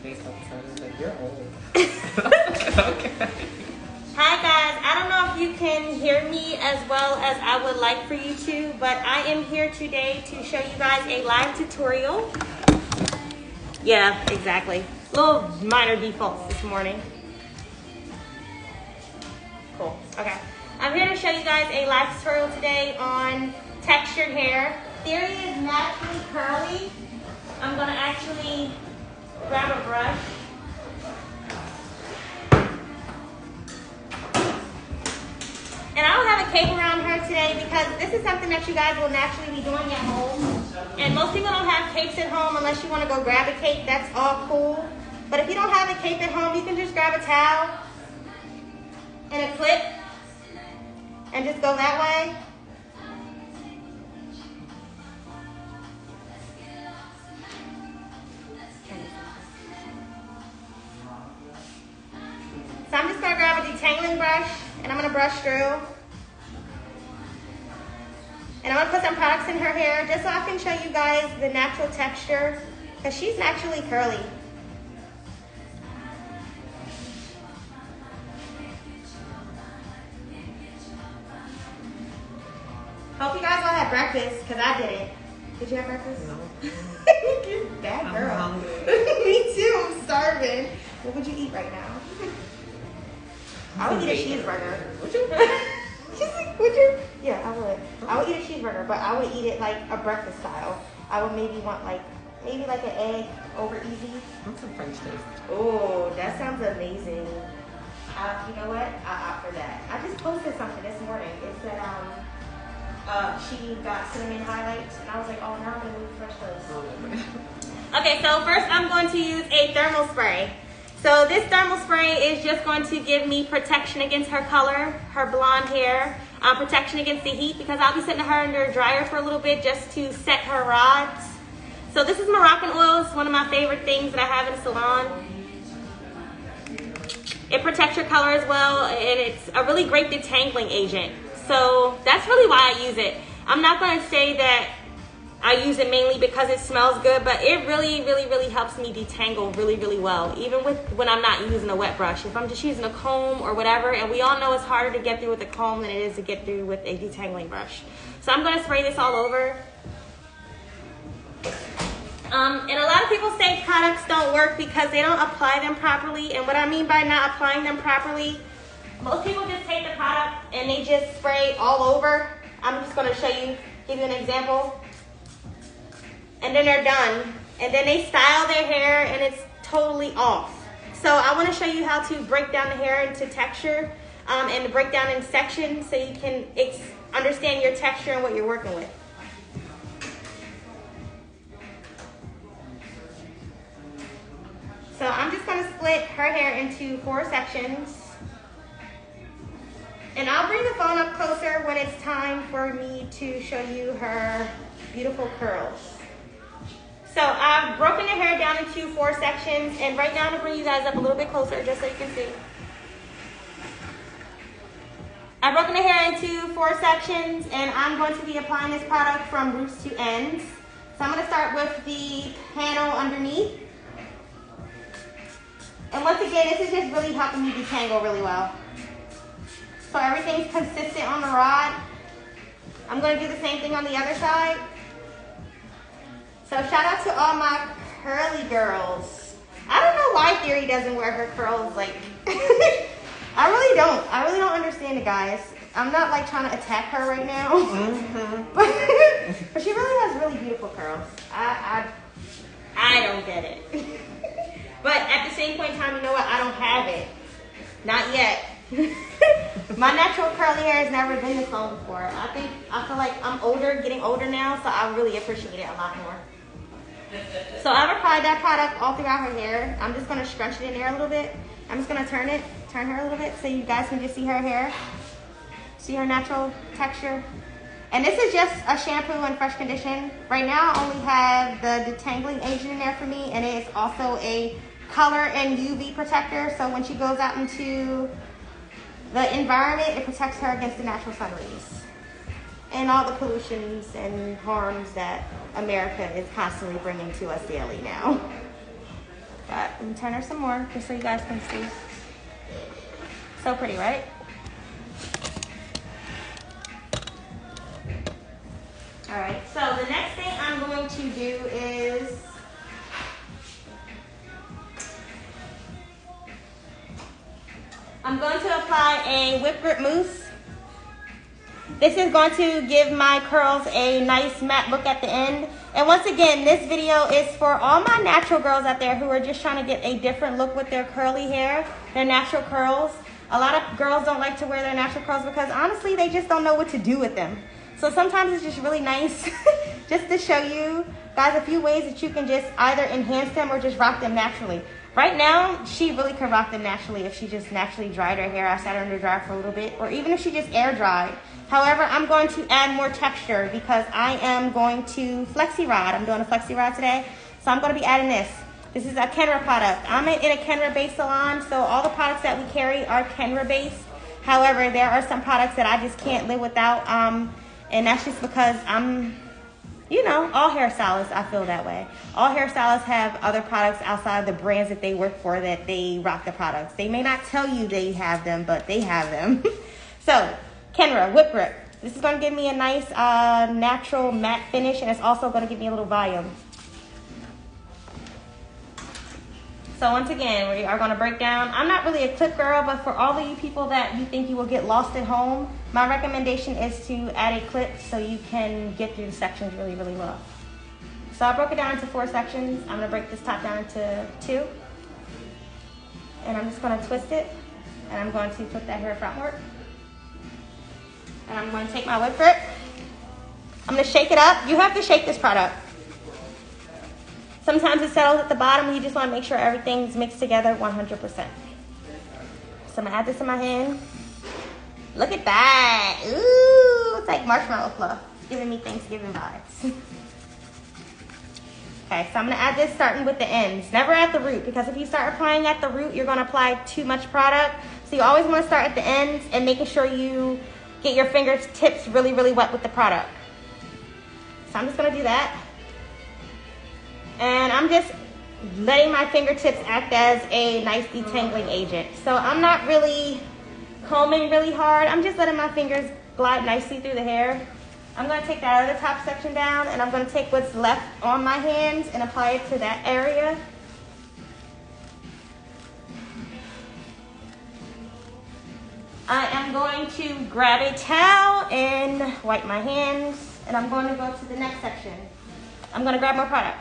face all of a sudden. Like, you're old. Okay. Hi guys, I don't know if you can hear me as well as I would like for you to, but I am here today to show you guys a live tutorial. Yeah, exactly. Little minor defaults this morning. Cool, okay. I'm here to show you guys a live tutorial today on textured hair. Theory is naturally curly. I'm gonna actually grab a brush. And I don't have a cape around her today because this is something that you guys will naturally be doing at home. And most people don't have capes at home unless you want to go grab a cape. That's all cool. But if you don't have a cape at home, you can just grab a towel and a clip and just go that way. So I'm just going to grab a detangling brush and I'm going to brush through. And I'm going to put some products in her hair just so I can show you guys the natural texture because she's naturally curly. Hope you guys all had breakfast because I didn't. Did you have breakfast? No. Bad girl. I'm hungry. Me too, I'm starving. What would you eat right now? I would eat a cheeseburger. Would you? She's like, would you? Yeah, I would. I would eat a cheeseburger, but I would eat it like a breakfast style. I would maybe want maybe an egg over easy. What's some French toast? Oh, that sounds amazing. You know what? I'll opt for that. I just posted something this morning. It said she got cinnamon highlights, and I was like, oh, now I'm gonna move French toast. Okay, so first I'm going to use a thermal spray. So this thermal spray is just going to give me protection against her color, her blonde hair, protection against the heat because I'll be setting her under a dryer for a little bit just to set her rods. So this is Moroccan oil. It's one of my favorite things that I have in the salon. It protects your color as well, and it's a really great detangling agent. So that's really why I use it. I'm not going to say that I use it mainly because it smells good, but it really, really, really helps me detangle really, really well, even when I'm not using a wet brush. If I'm just using a comb or whatever, and we all know it's harder to get through with a comb than it is to get through with a detangling brush. So I'm going to spray this all over. And a lot of people say products don't work because they don't apply them properly. And what I mean by not applying them properly, most people just take the product and they just spray all over. I'm just going to show you, give you an example. And then they're done. And then they style their hair and it's totally off. So I want to show you how to break down the hair into texture and break down in sections so you can understand your texture and what you're working with. So I'm just going to split her hair into 4 sections. And I'll bring the phone up closer when it's time for me to show you her beautiful curls. So I've broken the hair down into 4 sections, and right now I'm gonna bring you guys up a little bit closer just so you can see. I've broken the hair into 4 sections, and I'm going to be applying this product from roots to ends. So I'm gonna start with the panel underneath. And once again, this is just really helping me detangle really well. So everything's consistent on the rod. I'm gonna do the same thing on the other side. So shout out to all my curly girls. I don't know why Theory doesn't wear her curls like, I really don't understand it, guys. I'm not like trying to attack her right now. But she really has really beautiful curls. I don't get it. But at the same point in time, you know what? I don't have it. Not yet. My natural curly hair has never been this long before. I feel like I'm getting older now, so I really appreciate it a lot more. So I've applied that product all throughout her hair. I'm just gonna stretch it in there a little bit. I'm just gonna turn her a little bit so you guys can just see her hair. See her natural texture. And this is just a shampoo and fresh condition. Right now I only have the detangling agent in there for me, and it is also a color and UV protector. So when she goes out into the environment, it protects her against the natural sun rays and all the pollutions and harms that America is constantly bringing to us daily now. Let me turn her some more, just so you guys can see. So pretty, right? All right, so the next thing I'm going to do is I'm going to apply a whip grip mousse. This is going to give my curls a nice matte look at the end. And once again, this video is for all my natural girls out there who are just trying to get a different look with their curly hair, their natural curls. A lot of girls don't like to wear their natural curls because honestly, they just don't know what to do with them. So sometimes it's just really nice just to show you guys a few ways that you can just either enhance them or just rock them naturally. Right now, she really could rock them naturally if she just naturally dried her hair. I sat her under dryer for a little bit, or even if she just air dried. However, I'm going to add more texture because I am going to flexi rod. I'm doing a flexi rod today, so I'm going to be adding this. This is a Kenra product. I'm in a Kenra-based salon, so all the products that we carry are Kenra-based. However, there are some products that I just can't live without, and that's just because I'm, you know, all hairstylists, I feel that way. All hairstylists have other products outside the brands that they work for that they rock the products. They may not tell you they have them, but they have them. So, Kenra Whip Grip. This is going to give me a nice natural matte finish, and it's also going to give me a little volume. So once again, we are going to break down. I'm not really a clip girl, but for all of you people that you think you will get lost at home, my recommendation is to add a clip so you can get through the sections really, really well. So I broke it down into 4 sections. I'm going to break this top down into 2. And I'm just going to twist it, and I'm going to put that hair frontward. And I'm going to take my whip grip. I'm going to shake it up. You have to shake this product. Sometimes it settles at the bottom. You just want to make sure everything's mixed together 100%. So I'm going to add this in my hand. Look at that. Ooh, it's like marshmallow fluff. It's giving me Thanksgiving vibes. Okay, so I'm going to add this starting with the ends. Never at the root, because if you start applying at the root, you're going to apply too much product. So you always want to start at the ends and making sure you get your fingertips really, really wet with the product. So I'm just going to do that. And I'm just letting my fingertips act as a nice detangling agent. So I'm not really combing really hard. I'm just letting my fingers glide nicely through the hair. I'm going to take that other top section down, and I'm going to take what's left on my hands and apply it to that area. I am going to grab a towel and wipe my hands, and I'm going to go to the next section. I'm going to grab more product.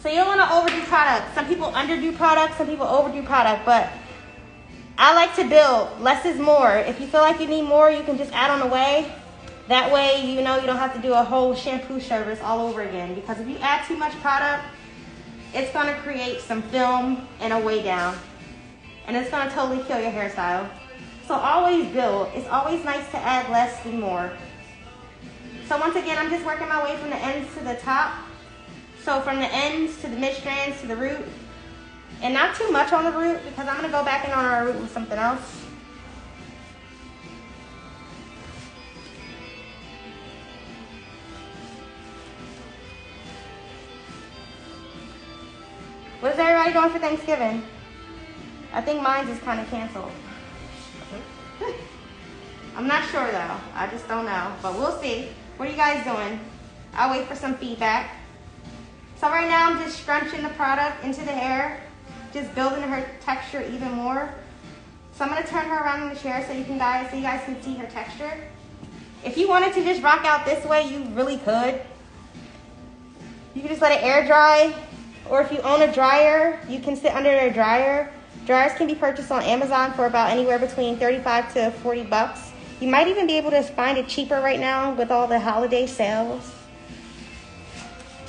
So you don't want to overdo product. Some people underdo product, some people overdo product, but I like to build. Less is more. If you feel like you need more, you can just add on the way. That way, you know, you don't have to do a whole shampoo service all over again, because if you add too much product, it's going to create some film and a way down, and it's going to totally kill your hairstyle. So always build. It's always nice to add less than more. So once again, I'm just working my way from the ends to the top. So from the ends to the mid strands to the root, and not too much on the root, because I'm going to go back in on our root with something else. What is everybody doing for Thanksgiving? I think mine's is kind of canceled. I'm not sure though. I just don't know, but we'll see. What are you guys doing? I'll wait for some feedback. So right now I'm just scrunching the product into the hair, just building her texture even more. So I'm going to turn her around in the chair so you guys can see her texture. If you wanted to just rock out this way, you really could. You can just let it air dry, or if you own a dryer, you can sit under a dryer. Dryers can be purchased on Amazon for about anywhere between 35 to 40 bucks. You might even be able to find it cheaper right now with all the holiday sales.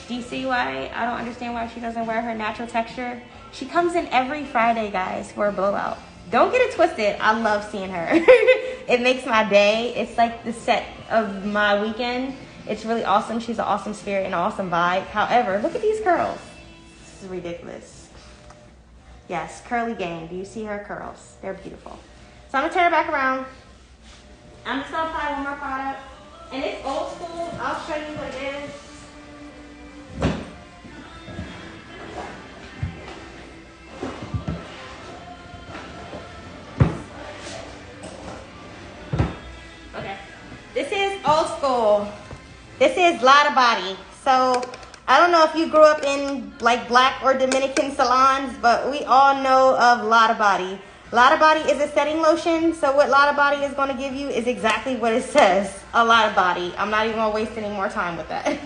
Do you see why I don't understand why she doesn't wear her natural texture? She comes in every Friday, guys, for a blowout. Don't get it twisted. I love seeing her. It makes my day. It's like the set of my weekend. It's really awesome. She's an awesome spirit and an awesome vibe. However, look at these curls. This is ridiculous. Yes, curly gang. Do you see her curls? They're beautiful. So I'm going to turn her back around. I'm just going to apply one more product. And it's old school. I'll show you what it is. This is Lotta Body. So I don't know if you grew up in like black or Dominican salons, but we all know of Lotta Body. Lotta Body is a setting lotion. So what Lotta Body is going to give you is exactly what it says, a Lotta Body. I'm not even going to waste any more time with that.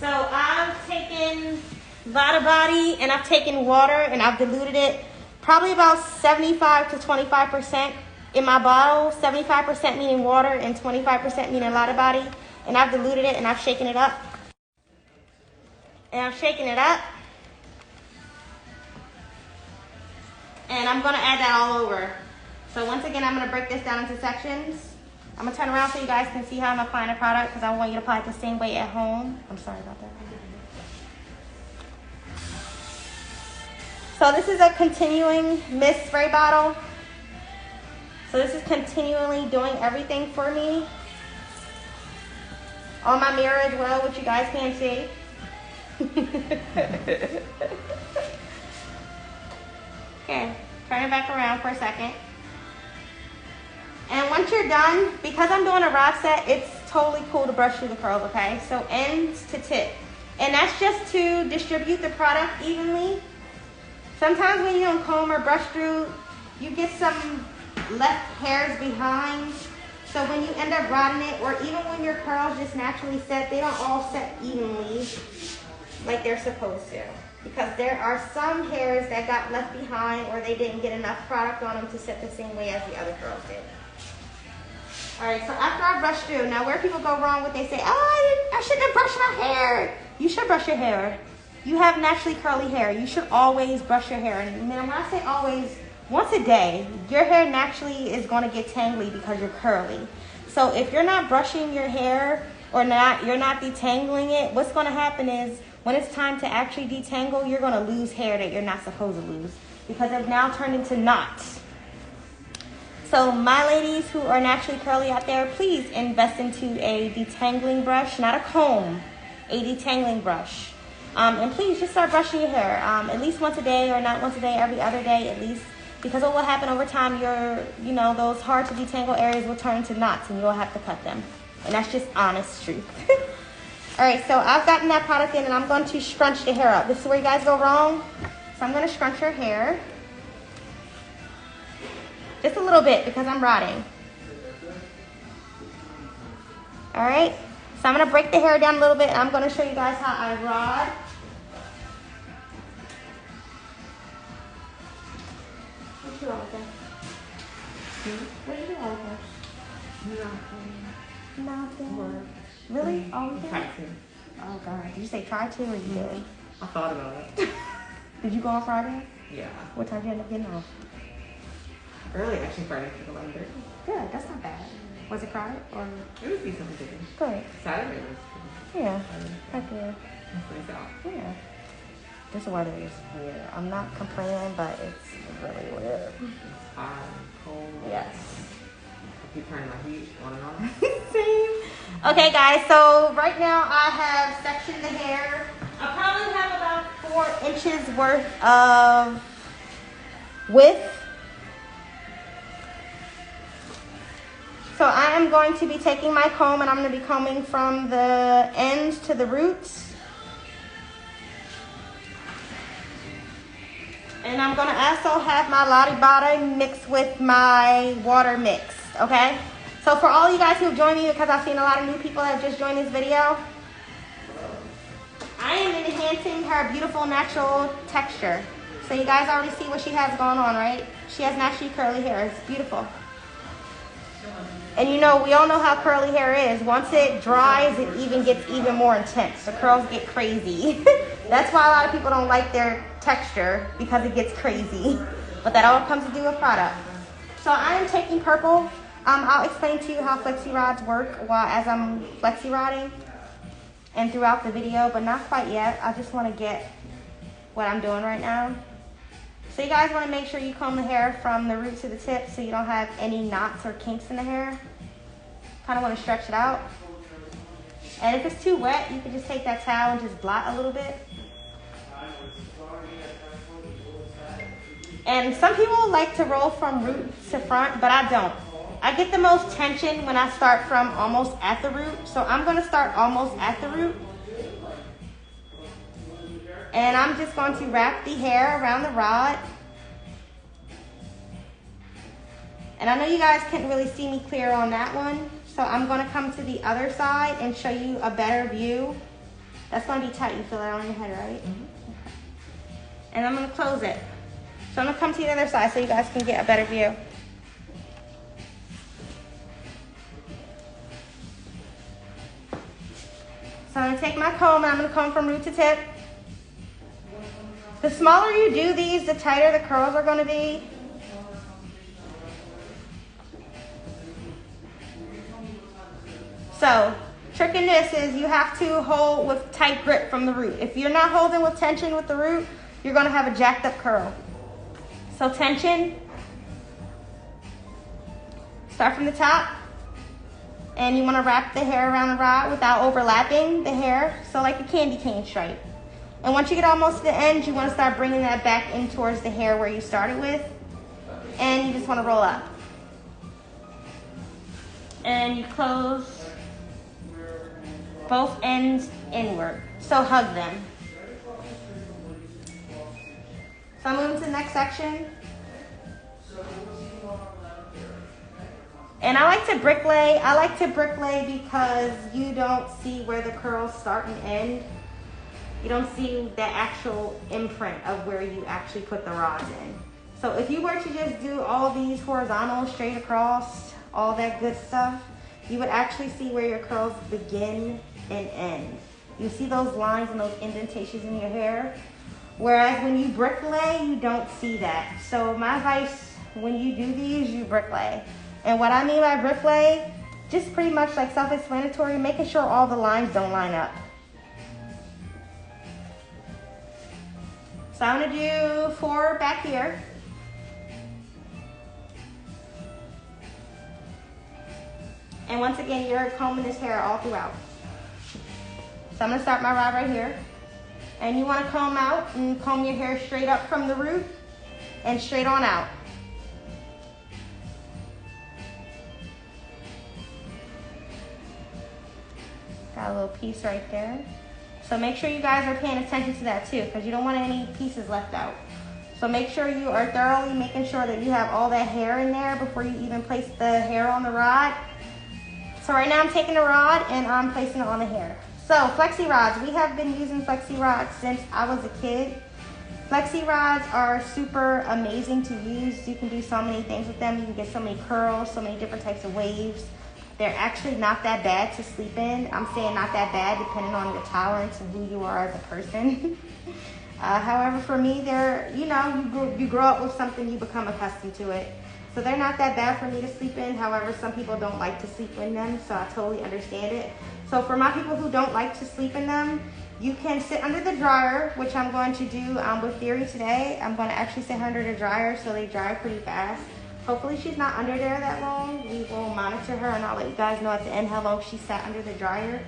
So I've taken Lotta Body and I've taken water and I've diluted it probably about 75 to 25% in my bottle. 75% meaning water and 25% meaning Lotta Body. And I've diluted it and I've shaken it up. And I'm shaking it up. And I'm going to add that all over. So once again, I'm going to break this down into sections. I'm going to turn around so you guys can see how I'm applying the product because I want you to apply it the same way at home. I'm sorry about that. So this is a continuing mist spray bottle. So this is continually doing everything for me. On my mirror as well, which you guys can't see. Okay, turn it back around for a second. And once you're done, because I'm doing a rod set, it's totally cool to brush through the curls, okay? So ends to tip. And that's just to distribute the product evenly. Sometimes when you don't comb or brush through, you get some left hairs behind. So when you end up rodding it, or even when your curls just naturally set, they don't all set evenly like they're supposed to. Because there are some hairs that got left behind or they didn't get enough product on them to set the same way as the other curls did. All right, so after I brush through, now where people go wrong with, they say, oh, I shouldn't have brushed my hair. You should brush your hair. You have naturally curly hair. You should always brush your hair. And then when I say always, once a day, your hair naturally is going to get tangly because you're curly. So if you're not brushing your hair or you're not detangling it, what's going to happen is when it's time to actually detangle, you're going to lose hair that you're not supposed to lose because it's now turned into knots. So my ladies who are naturally curly out there, please invest into a detangling brush, not a comb, a detangling brush. And please just start brushing your hair at least once a day, or not once a day, every other day at least. Because what will happen over time, those hard to detangle areas will turn into knots and you'll have to cut them. And that's just honest truth. All right, so I've gotten that product in and I'm going to scrunch the hair up. This is where you guys go wrong. So I'm going to scrunch your hair. Just a little bit because I'm rodding. All right, so I'm going to break the hair down a little bit and I'm going to show you guys how I rod. What you want with that? What do you want with that? Nothing. Really? Oh, you did? Oh, God. Did you say try to or you did? I thought about it. Did you go on Friday? Yeah. What time did you end up getting off? Early, actually, Friday for 11:30. Good. That's not bad. Was it crowded or? It was decently busy. Good. Saturday was Yeah. Heck yeah. It's nice out. Yeah. This weather is weird. I'm not complaining, but it's really weird. It's hot, cold. Yes. I keep turning my heat on and on. Same. Okay, guys. So right now I have sectioned the hair. I probably have about 4 inches worth of width. So I am going to be taking my comb and I'm going to be combing from the ends to the roots. And I'm going to also have my Lotta Body mixed with my water mix, okay? So for all you guys who have joined me, because I've seen a lot of new people that have just joined this video, I am enhancing her beautiful natural texture. So you guys already see what she has going on, right? She has naturally curly hair. It's beautiful. And we all know how curly hair is. Once it dries, it even gets even more intense. The curls get crazy. That's why a lot of people don't like their texture, because it gets crazy. But that all comes to do with product. So I am taking purple. I'll explain to you how flexi rods work as I'm flexi rodding and throughout the video, but not quite yet. I just want to get what I'm doing right now. So you guys want to make sure you comb the hair from the root to the tip so you don't have any knots or kinks in the hair. Kind of want to stretch it out. And if it's too wet, you can just take that towel and just blot a little bit. And some people like to roll from root to front, but I don't. I get the most tension when I start from almost at the root. So I'm gonna start almost at the root. And I'm just going to wrap the hair around the rod. And I know you guys can't really see me clear on that one. So I'm gonna come to the other side and show you a better view. That's gonna be tight, you feel that on your head, right? Mm-hmm. Okay. And I'm gonna close it. So I'm gonna come to the other side so you guys can get a better view. So I'm gonna take my comb and I'm gonna comb from root to tip. The smaller you do these, the tighter the curls are gonna be. So, trick in this is you have to hold with tight grip from the root. If you're not holding with tension with the root, you're gonna have a jacked up curl. So tension, start from the top, and you wanna wrap the hair around the rod without overlapping the hair, so like a candy cane stripe. And once you get almost to the end, you wanna start bringing that back in towards the hair where you started with, and you just wanna roll up. And you close both ends inward, so hug them. So I'm moving to the next section. And I like to bricklay. I like to bricklay because you don't see where the curls start and end. You don't see the actual imprint of where you actually put the rods in. So if you were to just do all these horizontal, straight across, all that good stuff, you would actually see where your curls begin and end. You see those lines and those indentations in your hair. Whereas when you bricklay, you don't see that. So my advice, when you do these, you bricklay. And what I mean by bricklay, just pretty much like self-explanatory, making sure all the lines don't line up. So I'm gonna do 4 back here. And once again, you're combing this hair all throughout. So I'm gonna start my rod right here. And you wanna comb out and comb your hair straight up from the root and straight on out. Got a little piece right there. So make sure you guys are paying attention to that too, because you don't want any pieces left out. So make sure you are thoroughly making sure that you have all that hair in there before you even place the hair on the rod. So right now I'm taking the rod and I'm placing it on the hair. So flexi rods, we have been using flexi rods since I was a kid. Flexi rods are super amazing to use. You can do so many things with them. You can get so many curls, so many different types of waves. They're actually not that bad to sleep in. I'm saying not that bad depending on your tolerance and who you are as a person. However, for me, they're, you know, you grow up with something, you become accustomed to it. So they're not that bad for me to sleep in. However, some people don't like to sleep in them, so I totally understand it. So for my people who don't like to sleep in them, you can sit under the dryer, which I'm going to do with Theory today. I'm going to actually sit under the dryer so they dry pretty fast. Hopefully she's not under there that long. We will monitor her and I'll let you guys know at the end how long she sat under the dryer.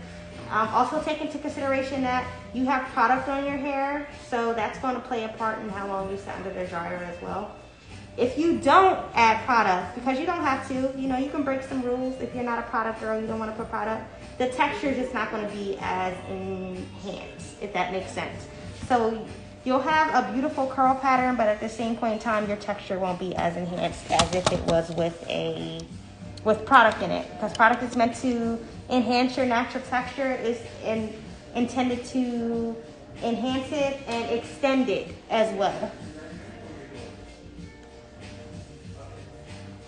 Also take into consideration that you have product on your hair, so that's going to play a part in how long you sat under the dryer as well. If you don't add product, because you don't have to, you know, you can break some rules. If you're not a product girl, you don't want to put product, the texture is just not going to be as enhanced, if that makes sense. So you'll have a beautiful curl pattern, but at the same point in time, your texture won't be as enhanced as if it was with product in it. Because product is meant to enhance your natural texture. It's intended to enhance it and extend it as well.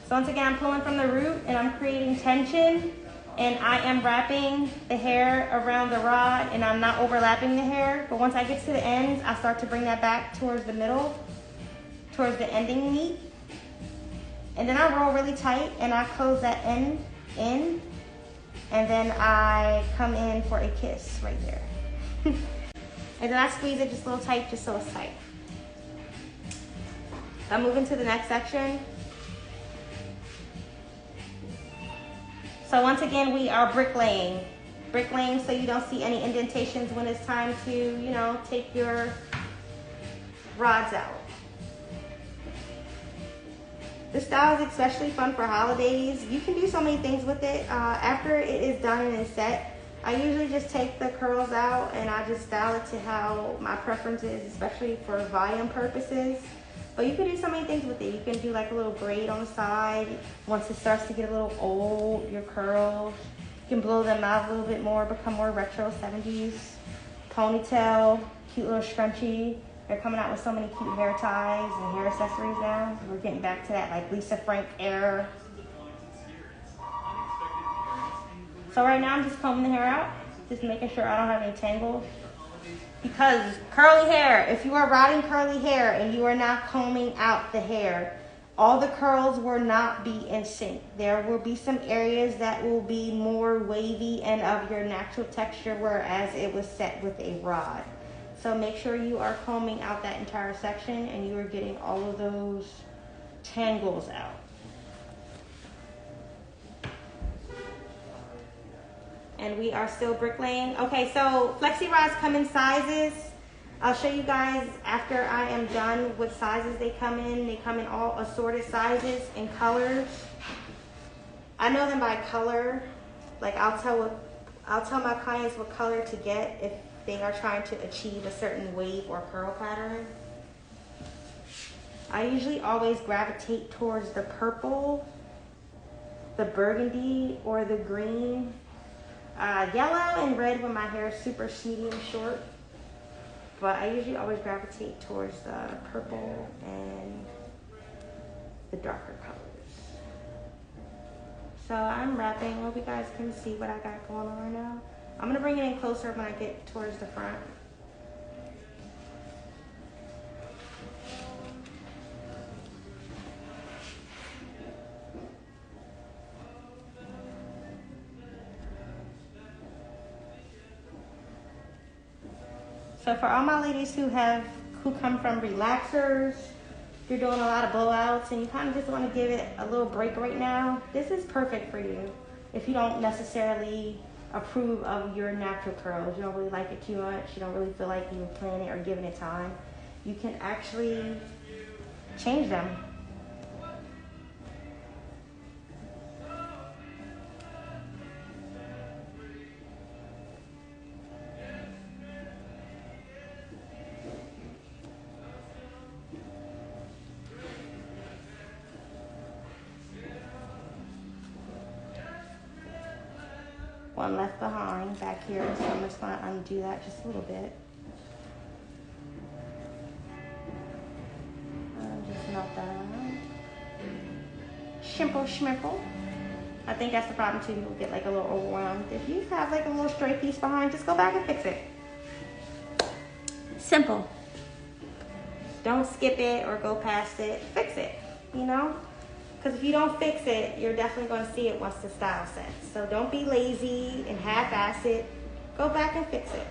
So once again, I'm pulling from the root and I'm creating tension, and I am wrapping the hair around the rod and I'm not overlapping the hair. But once I get to the ends, I start to bring that back towards the middle, towards the ending meat. And then I roll really tight and I close that end in, and then I come in for a kiss right there. And then I squeeze it just a little tight, just so it's tight. I'm moving to the next section. So once again, we are bricklaying. Bricklaying so you don't see any indentations when it's time to, you know, take your rods out. This style is especially fun for holidays. You can do so many things with it. After it is done and is set, I usually just take the curls out and I just style it to how my preference is, especially for volume purposes. But you can do so many things with it. You can do like a little braid on the side. Once it starts to get a little old, your curls, you can blow them out a little bit more, become more retro 70s. Ponytail, cute little scrunchie. They're coming out with so many cute hair ties and hair accessories now. We're getting back to that like Lisa Frank era. So right now I'm just combing the hair out, just making sure I don't have any tangles. Because curly hair, if you are rotting curly hair and you are not combing out the hair, all the curls will not be in sync. There will be some areas that will be more wavy and of your natural texture, whereas it was set with a rod. So make sure you are combing out that entire section and you are getting all of those tangles out. And we are still bricklaying. Okay, so flexi rods come in sizes. I'll show you guys after I am done what sizes they come in. They come in all assorted sizes and colors. I know them by color. Like I'll tell my clients what color to get if they are trying to achieve a certain wave or curl pattern. I usually always gravitate towards the purple, the burgundy, or the green. Yellow and red when my hair is super medium short. But I usually always gravitate towards the purple and the darker colors. So I'm wrapping. I hope you guys can see what I got going on right now. I'm gonna bring it in closer when I get towards the front. So for all my ladies who come from relaxers, you're doing a lot of blowouts and you kind of just want to give it a little break right now, this is perfect for you. If you don't necessarily approve of your natural curls, you don't really like it too much, you don't really feel like you're planning or giving it time, you can actually change them. One left behind back here, so I'm just going to undo that just a little bit. And just melt that out. Shimple schmimple. I think that's the problem too, people get like a little overwhelmed. If you have like a little stray piece behind, just go back and fix it. Simple. Don't skip it or go past it, fix it, you know? Because if you don't fix it, you're definitely going to see it once the style sets. So don't be lazy and half-ass it. Go back and fix it.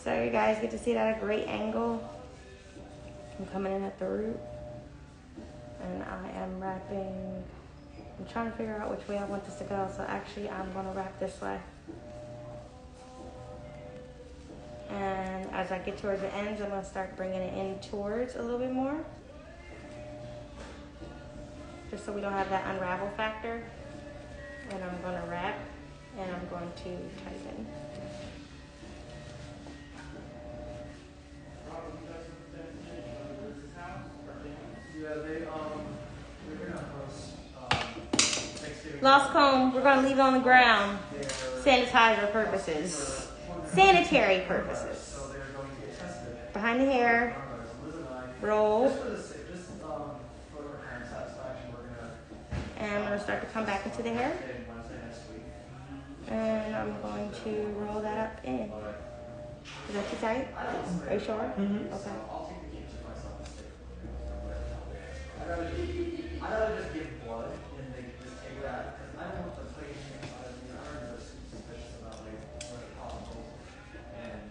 So you guys get to see it at a great angle. I'm coming in at the root. And I am wrapping. I'm trying to figure out which way I want this to go. So actually I'm going to wrap this way. And as I get towards the ends, I'm going to start bringing it in towards a little bit more. Just so we don't have that unravel factor. And I'm going to wrap. And I'm going to tighten. Lost comb, we're going to leave it on the ground. Sanitizer purposes. Sanitary purposes. Behind the hair. Roll. And I'm going to start to come back into the hair. And I'm going to roll that up in. Is that too tight? Are you sure? Mm-hmm. Okay. I'd rather just give blood and they just take that, because I don't want the plate inside of me. I already was suspicious about like where the possible. And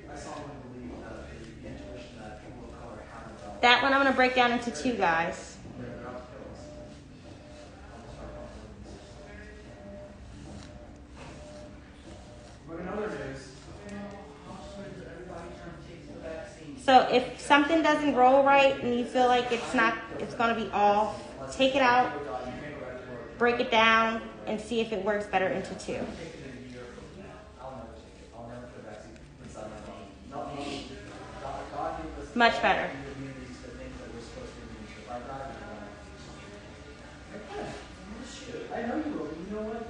I strongly believe that the intuition that people of color have about That one I'm gonna break down into two, guys. they're out to kill us. But in other news, how soon does everybody turn to take the vaccine? So if something doesn't roll right and you feel like it's gonna be off, take it out, break it down, and see if it works better into two. Much better. I know you will, but you know what?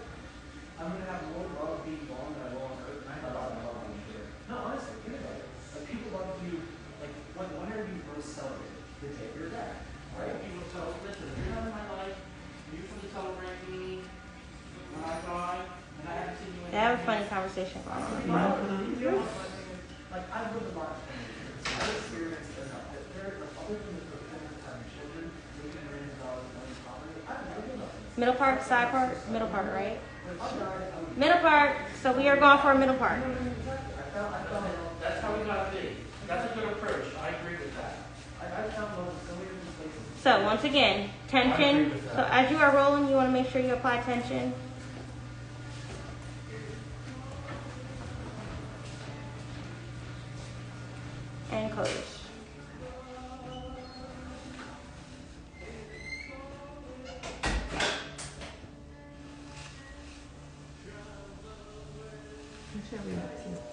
I'm gonna have more love being born than I will on earth, and I have a lot of love being here. No, honestly, think about it. Like, people love you, like, when are you most celebrated? The day you're back, right? People tell us, listen, you're not in my life, you should celebrate me when I die, and I haven't seen you in They have a funny conversation going on. Like, I've lived a lot of things. I've experienced enough. There's like, other than the fulfillment of having children, making millions of dollars, money, poverty, I've never done nothing. Middle part, side part, middle part, right? Middle part. So we are going for a middle part. That's how we gotta be. That's a good approach. I agree with that. I found love in so many different places. So once again, tension. So as you are rolling, you want to make sure you apply tension. And close.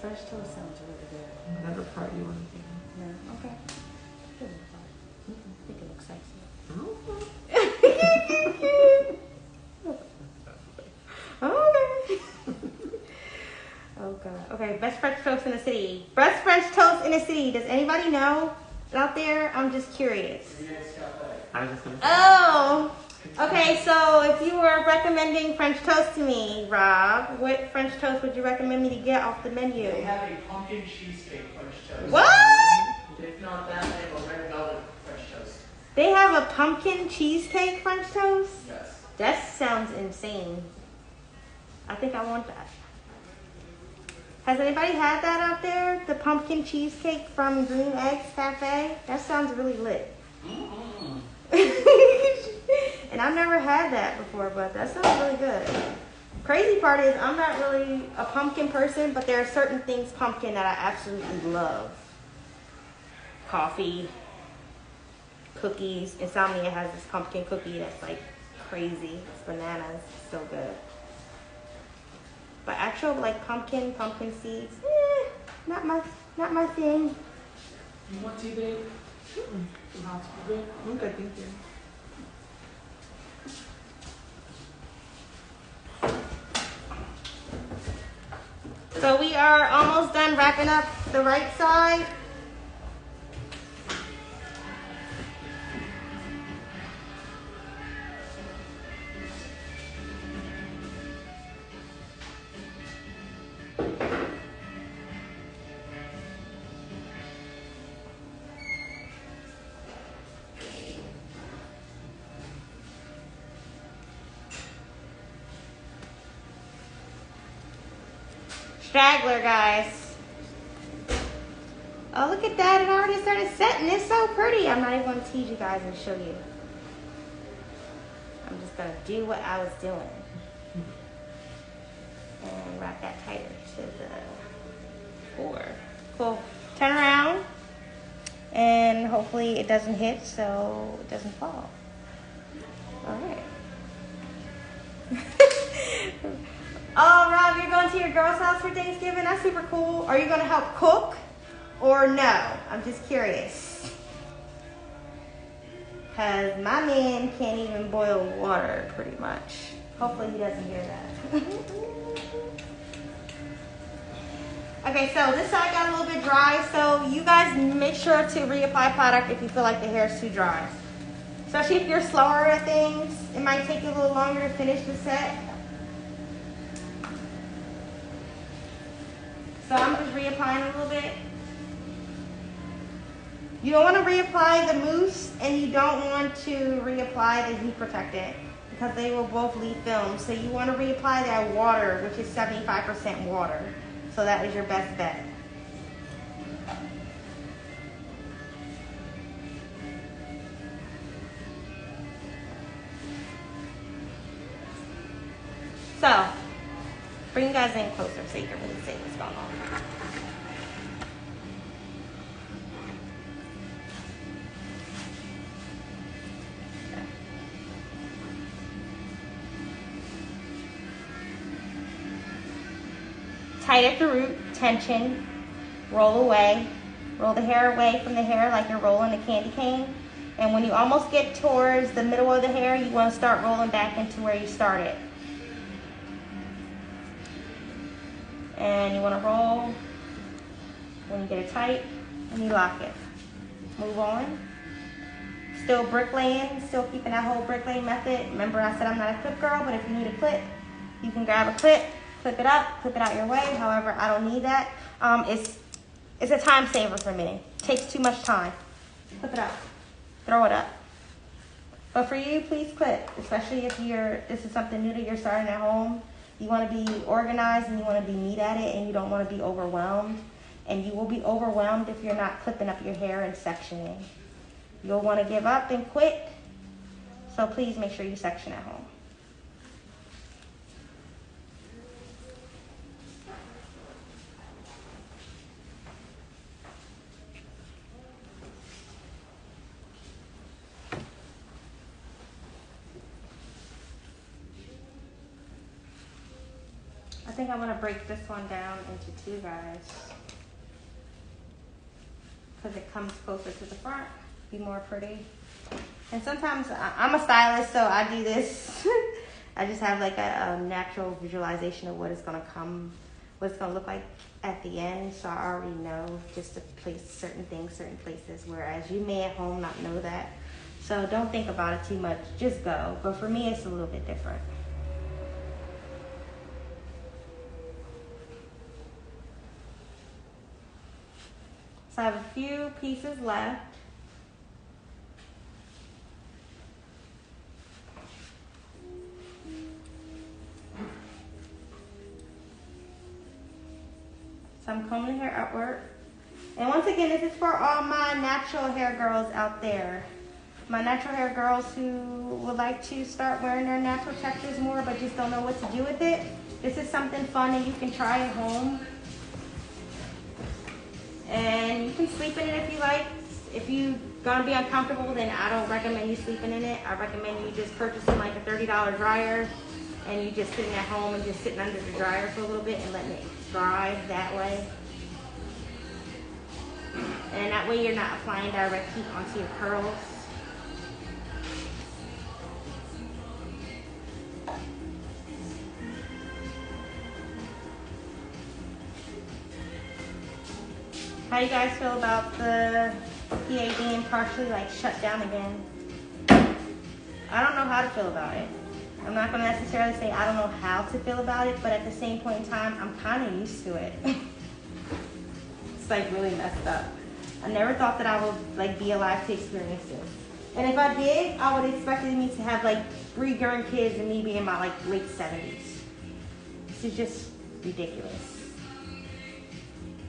Fresh toast sounds really good. Another part you want to do? Yeah. Okay. I think it looks sexy. Okay. Oh god. Okay, best French toast in the city. Best French toast in the city. Does anybody know out there? I'm just curious. I was just going to say. Oh. Okay, so if you were recommending French toast to me, Rob, what French toast would you recommend me to get off the menu? They have a pumpkin cheesecake French toast. What? If not that, they have a red velvet French toast. They have a pumpkin cheesecake French toast? Yes. That sounds insane. I think I want that. Has anybody had that out there? The pumpkin cheesecake from Green Eggs Cafe? That sounds really lit. And I've never had that before, but that sounds really good. Crazy part is I'm not really a pumpkin person, but there are certain things pumpkin that I absolutely love. Coffee, cookies. Insomnia has this pumpkin cookie that's like crazy. It's bananas. It's so good. But actual like pumpkin seeds, not my thing. You want tea, babe? Not tea, babe? I'm good, thank you. So we are almost done wrapping up the right side. Straggler, guys. Oh, look at that. It already started setting. It's so pretty. I'm not even going to tease you guys and show you. I'm just going to do what I was doing. And wrap that tighter to the core. Cool. Turn around. And hopefully it doesn't hit so it doesn't fall. All right. Oh, Rob, you're going to your girl's house for Thanksgiving? That's super cool. Are you going to help cook or no? I'm just curious. Because my man can't even boil water, pretty much. Hopefully he doesn't hear that. Okay, so this side got a little bit dry, so you guys make sure to reapply product if you feel like the hair is too dry. Especially if you're slower at things, it might take you a little longer to finish the set. So I'm just reapplying a little bit. You don't want to reapply the mousse, and you don't want to reapply the heat protectant because they will both leave film. So you want to reapply that water, which is 75% water. So that is your best bet. So, bring you guys in closer so you can really see what's going on. Tight at the root, tension, roll away. Roll the hair away from the hair like you're rolling a candy cane. And when you almost get towards the middle of the hair, you want to start rolling back into where you started. And you want to roll. When you get it tight, and you lock it. Move on. Still bricklaying, still keeping that whole bricklaying method. Remember I said I'm not a clip girl, but if you need a clip, you can grab a clip. Clip it up, clip it out your way. However, I don't need that. It's a time saver for me. It takes too much time. Clip it up, throw it up. But for you, please clip, especially if this is something new that you're starting at home. You want to be organized and you want to be neat at it and you don't want to be overwhelmed. And you will be overwhelmed if you're not clipping up your hair and sectioning. You'll want to give up and quit. So please make sure you section at home. I think I'm gonna break this one down into two, guys, because it comes closer to the front, be more pretty. And sometimes I'm a stylist, so I do this. I just have like a natural visualization of what it's gonna look like at the end. So I already know just to place certain things, certain places, whereas you may at home not know that. So don't think about it too much, just go. But for me, it's a little bit different. So I have a few pieces left. So I'm combing the hair upward. And once again, this is for all my natural hair girls out there. My natural hair girls who would like to start wearing their natural textures more but just don't know what to do with it. This is something fun that you can try at home. And you can sleep in it if you like. If you're gonna be uncomfortable, then I don't recommend you sleeping in it. I recommend you just purchasing like a $30 dryer and you just sitting at home and just sitting under the dryer for a little bit and letting it dry that way. And that way you're not applying direct heat onto your curls. How do you guys feel about the PA being partially like shut down again? I don't know how to feel about it. I'm not gonna necessarily say I don't know how to feel about it, but at the same point in time, I'm kind of used to it. It's like really messed up. I never thought that I would like be alive to experience this. And if I did, I would expect me to have like 3 grown kids and me be in my like late 70s. This is just ridiculous.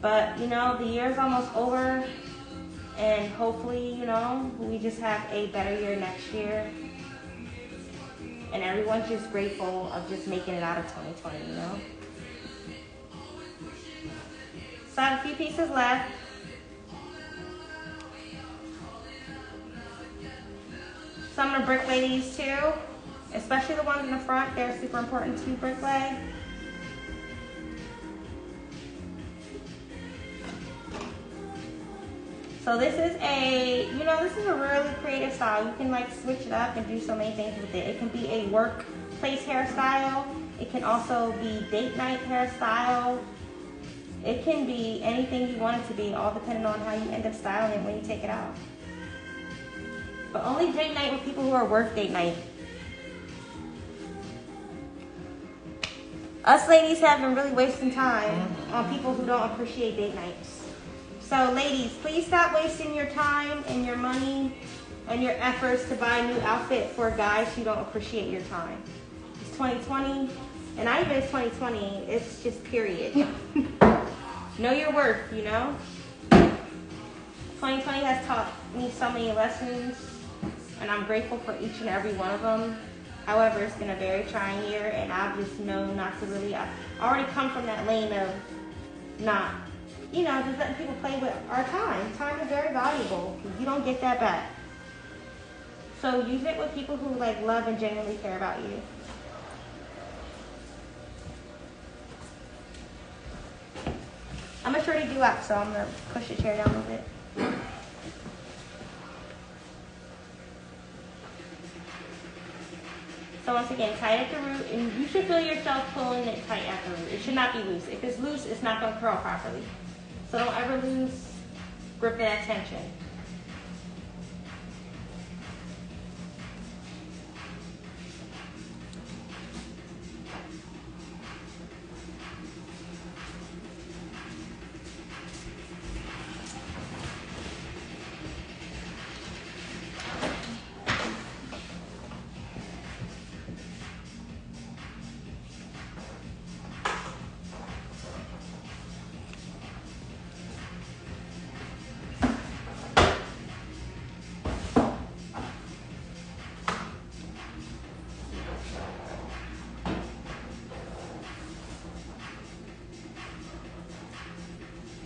But, you know, the year's almost over, and hopefully, you know, we just have a better year next year. And everyone's just grateful of just making it out of 2020, you know? So I have a few pieces left. So I'm gonna bricklay these too, especially the ones in the front. They're super important to bricklay. So this is a really creative style. You can like switch it up and do so many things with it. It can be a workplace hairstyle. It can also be date night hairstyle. It can be anything you want it to be, all depending on how you end up styling it when you take it out. But only date night with people who are worth date night. Us ladies have been really wasting time on people who don't appreciate date nights. So ladies, please stop wasting your time and your money and your efforts to buy a new outfit for guys who don't appreciate your time. It's 2020, and not even it's 2020, it's just period. Know your worth, you know? 2020 has taught me so many lessons, and I'm grateful for each and every one of them. However, it's been a very trying year, and I just know not to really, I already come from that lane of not, you know, just letting people play with our time. Time is very valuable. You don't get that back. So use it with people who like love and genuinely care about you. I'm a shorty do-up, so I'm gonna push the chair down a little bit. So once again, tight at the root, and you should feel yourself pulling it tight at the root. It should not be loose. If it's loose, it's not gonna curl properly. So don't ever lose grip that tension.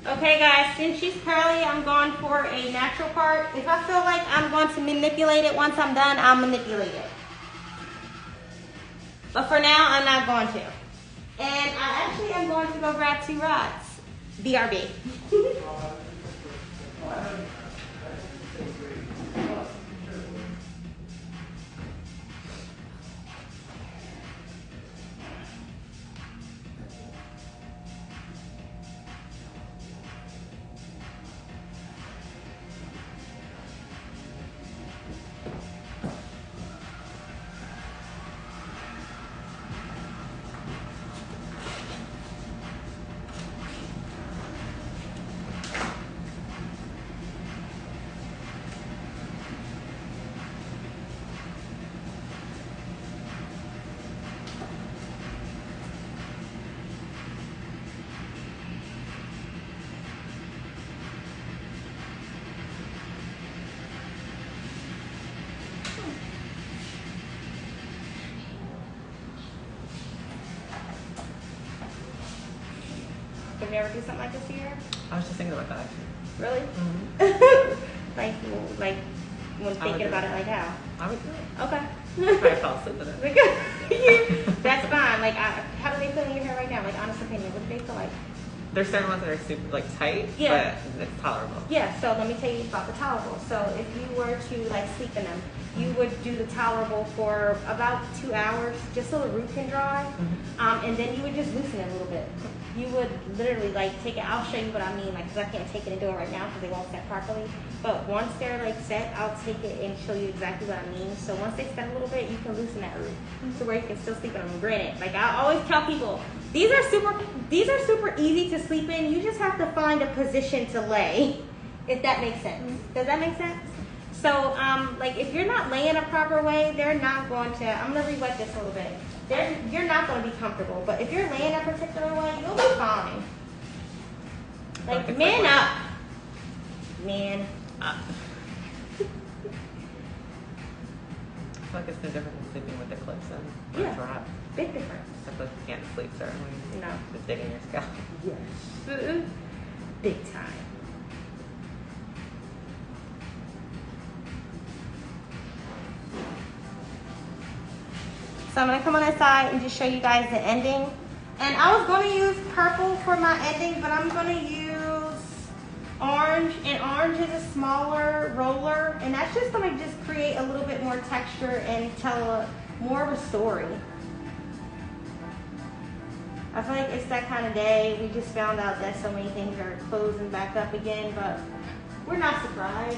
Okay guys, since she's curly, I'm going for a natural part. If I feel like I'm going to manipulate it once I'm done, I'll manipulate it. But for now, I'm not going to. And I actually am going to go grab 2 rods. BRB. Have you ever do something like this here? I was just thinking about that. Really? Mm-hmm. like when thinking about it like how? I would do it. Okay. I fall asleep with it. That's fine. Like, how do they feel in your hair right now? Like, honest opinion, what do they feel like? There's certain ones that are super like tight, Yeah. but it's tolerable. Yeah, so let me tell you about the tolerable. So if you were to like sleep in them, you would do the tolerable for about 2 hours just so the root can dry. Mm-hmm. And then you would just loosen it a little bit. You would literally like take it, I'll show you what I mean, like, cause I can't take it and do it right now because they won't set properly. But once they're like set, I'll take it and show you exactly what I mean. So once they set a little bit, you can loosen that root to where you can still sleep in them. Granted, like I always tell people, these are super easy to sleep in. You just have to find a position to lay, if that makes sense. Does that make sense? So, like if you're not laying a proper way, they're not going to, I'm going to re-wet this a little bit. You're not going to be comfortable, but if you're laying a particular way, you'll be fine. Like, man up. Man up. I feel like it's no different than sleeping with the clips in. Yeah. Drop. Big difference. I feel like you can't sleep certain ways. No. Just digging your scalp. Yes. Big time. So I'm going to come on this side and just show you guys the ending. And I was going to use purple for my ending, but I'm going to use orange. And orange is a smaller roller. And that's just going to just create a little bit more texture and tell more of a story. I feel like it's that kind of day. We just found out that so many things are closing back up again, but we're not surprised.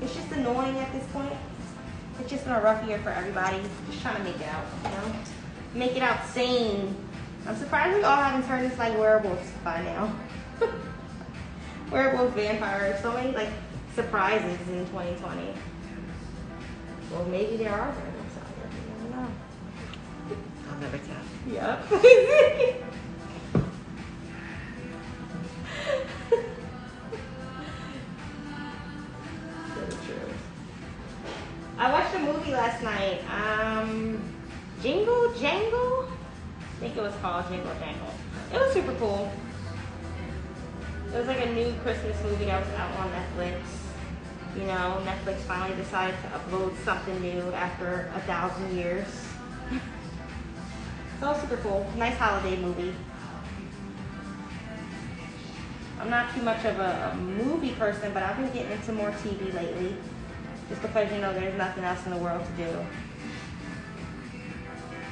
It's just annoying at this point. It's just been a rough year for everybody. Just trying to make it out, you know? Make it out sane. I'm surprised we all haven't turned into like wearables by now. Werewolf, vampires, so many like surprises in 2020. Well, maybe there are werewolves out there. I don't know. I'll never tell. Yep. So true. I watched a movie last night. Jingle Jangle? I think it was called Jingle Jangle. It was super cool. It was like a new Christmas movie that was out on Netflix. You know, Netflix finally decided to upload something new after 1,000 years. So it was super cool. Nice holiday movie. I'm not too much of a movie person, but I've been getting into more TV lately. Just because, you know, there's nothing else in the world to do.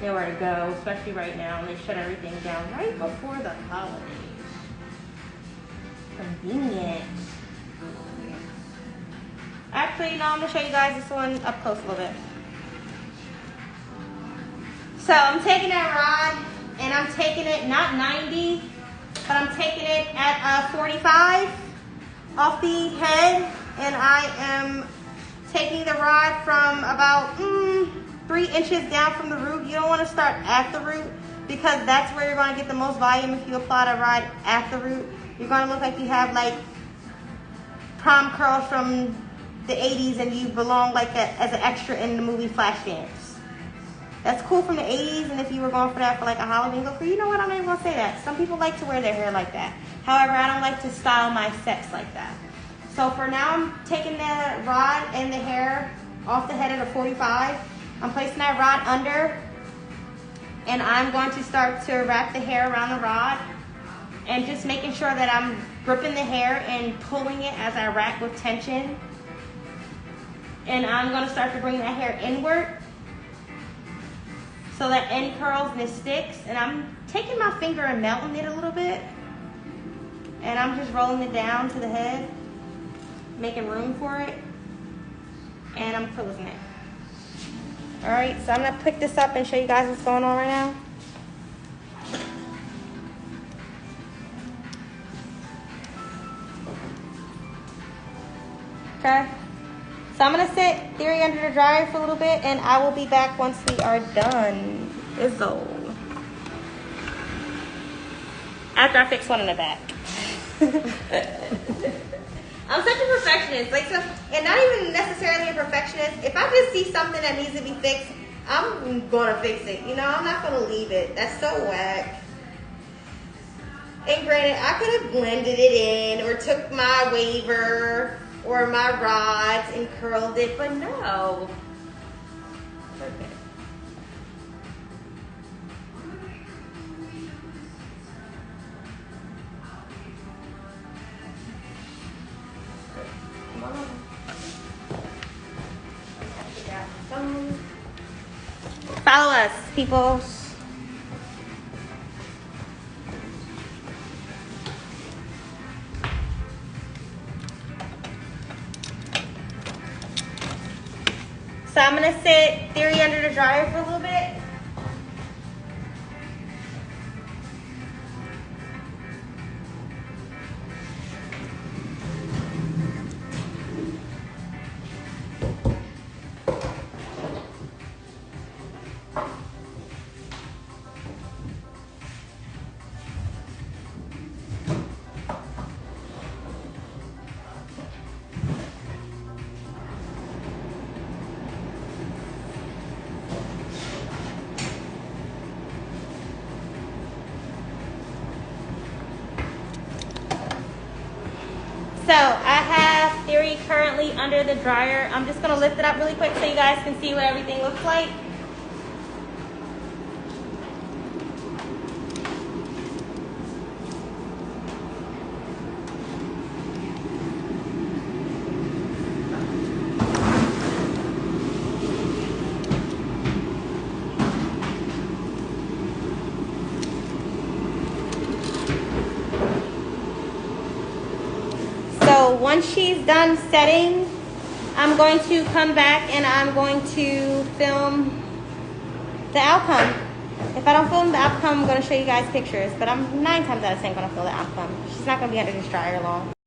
Nowhere to go, especially right now. And they shut everything down right before the holidays. Convenient. Actually, no, I'm going to show you guys this one up close a little bit. So I'm taking that rod, and I'm taking it not 90, but I'm taking it at 45 off the head, and I am taking the rod from about 3 inches down from the root. You don't want to start at the root because that's where you're going to get the most volume. If you apply the rod at the root, you're going to look like you have like prom curls from the 80s and you belong like as an extra in the movie Flashdance. That's cool from the 80s, and if you were going for that for like a Halloween look, you know what, I'm not even going to say that. Some people like to wear their hair like that. However, I don't like to style my sets like that. So for now, I'm taking the rod and the hair off the head at a 45. I'm placing that rod under, and I'm going to start to wrap the hair around the rod and just making sure that I'm gripping the hair and pulling it as I wrap with tension. And I'm going to start to bring that hair inward so that any curls and it sticks. And I'm taking my finger and melting it a little bit. And I'm just rolling it down to the head, making room for it. And I'm closing it. All right, so I'm gonna pick this up and show you guys what's going on right now. Okay, so I'm gonna sit Theory under the dryer for a little bit, and I will be back once we are done. Izzo. After I fix one in the back. I'm such a perfectionist, like, so, and not even necessarily a perfectionist. If I just see something that needs to be fixed, I'm gonna fix it. You know, I'm not gonna leave it. That's so whack. And granted, I could have blended it in or took my waver or my rods and curled it, but no. Perfect. Follow us, people. So I'm gonna sit Theory under the dryer for a little bit. So I have Theory currently under the dryer. I'm just gonna lift it up really quick so you guys can see what everything looks like. So once she's done setting, I'm going to come back and I'm going to film the outcome. If I don't film the outcome, I'm going to show you guys pictures, but I'm 9 times out of 10 going to film the outcome. She's not going to be under this dryer long.